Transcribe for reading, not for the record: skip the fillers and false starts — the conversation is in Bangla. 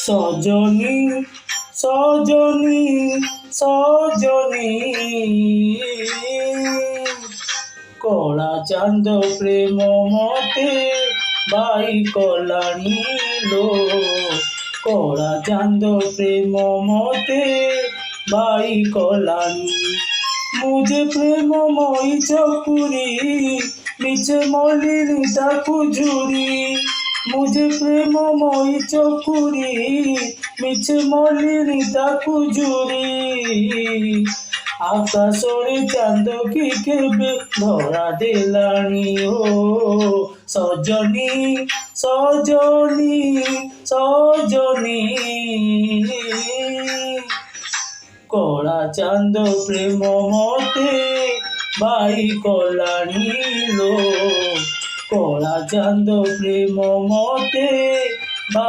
সজনী সজনী সজনী কলা চাঁদ প্রেম মতে বাই কলানি লো কলা চাঁদ প্রেম মতে বাই কলানি মুঝে প্রেমময়ী চকুরি মিছে মলিনী তাকু ঝুরি মুঝে প্রেমময়ী চকুরি মিছে মলিনী তাকু ঝুরি আকাশরে চাঁদ কি কেবে ধরা দেলানি ও সজনী সজনী সজনী কলা চাঁদ প্রেম মতে বাই কলানি লো কলা চাঁদ প্রেম মতে